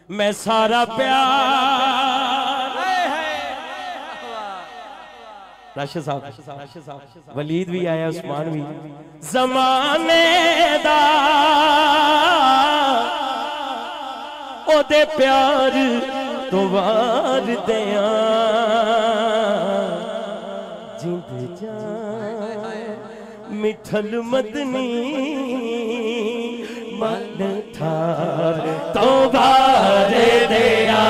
मैं सारा प्यार राशिद साहब वलीद भी आया उस्मान भी ज़माने दा ओदे प्यार तो वार दिया जिंद जान मिठल मदनी मन थार तो वार दिया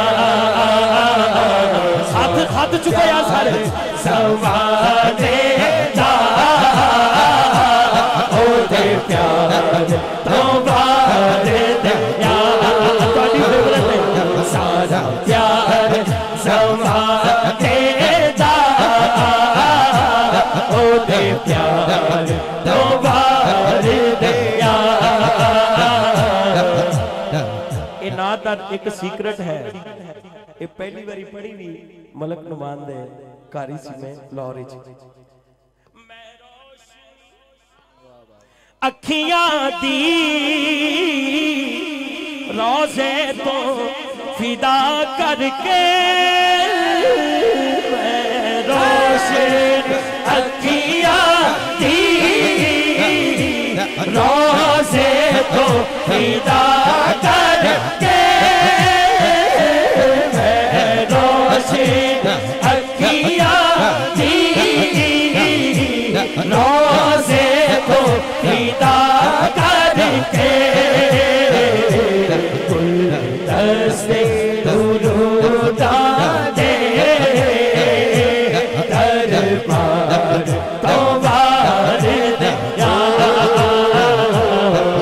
हाथ चुका यार सारे ज़माने दा ओदे प्यार तो वार दिया सारा प्यार ज़माने दा ओदे प्यार तो वार दिया। ये नात दा एक सीक्रेट है, ये पहली बारी पढ़ी भी मलक नुमान दे कारी सी में लाहौर च अखियां दी रोज़े तो फिदा करके रोशन अखियां दी रोज़े तो फिदा करके रोशन अखियां दी रोज़े तो फिदा करके गुलदस्ते दुरूदा दे दरबार तो वार दिया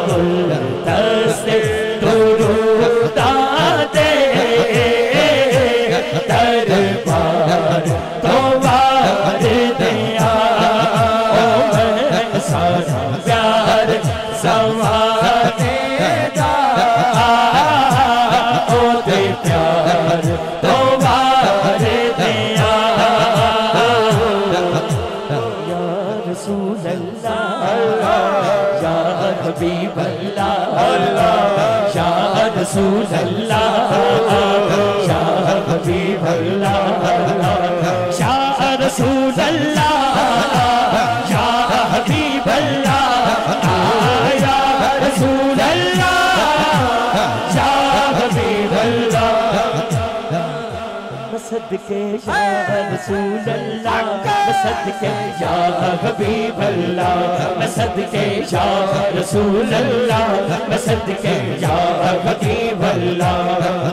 गुलदस्ते दुरूदा दे दरबार तो वार दिया। ओ मैं सारा प्यार ज़माने दा ओदे प्यार तो वार दिया। या रसूल अल्लाह या हबीब अल्लाह या रसूल अल्लाह या हबीब अल्लाह या रसूल अल्लाह या हबीब अल्लाह या रसूल अल्लाह या हबीब अल्लाह सदके या रसूल अल्लाह सदके या हबीब अल्लाह सदके या रसूल अल्लाह सदके या हबीब अल्लाह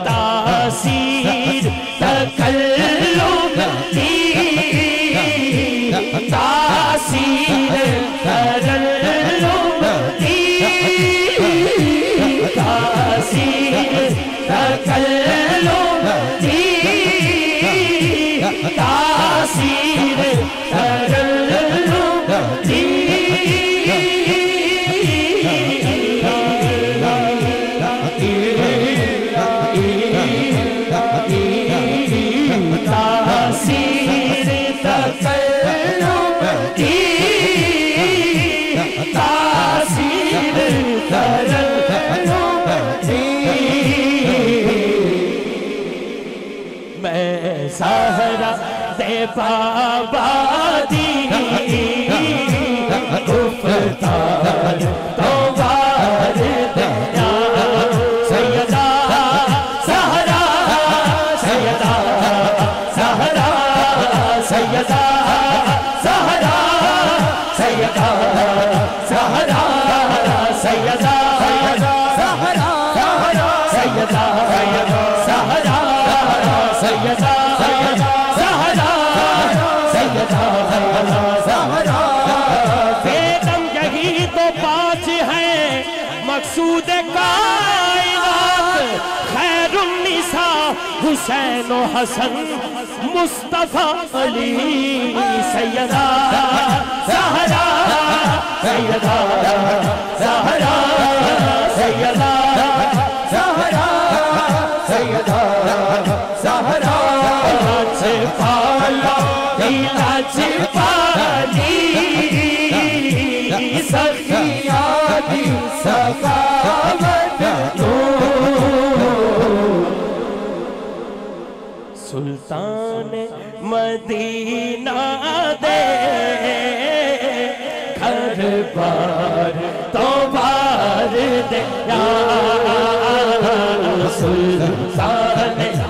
तासीर तकल्लुम की तासीर तकल्लुम की तासीर तकल्लुम की तासीर तकल्लुम की तासीर तकल्लुम की तासीर तकल्लुम की। मैं सहरा दे बाबा दी गुफ्तार तो वार दिया सैयदा सहरा सैयदा सहरा सैयदा सहरा सैयदा सहरा सैयदा सहरा सैयदा सहरा सैयदा सहरा सैयदा सहरा बेदम यही तो पाँच है मकसूद कायनात खैरुन्निसा हुसैन और हसन मुस्तफा अली सैयदा सहरा सैयदा सहरा सैयदा सहरा सैयदा सहरा पाला पाली सखिया दी सखावत सुल्तान मदीना दे घर बार तो बार दे या सुल्तान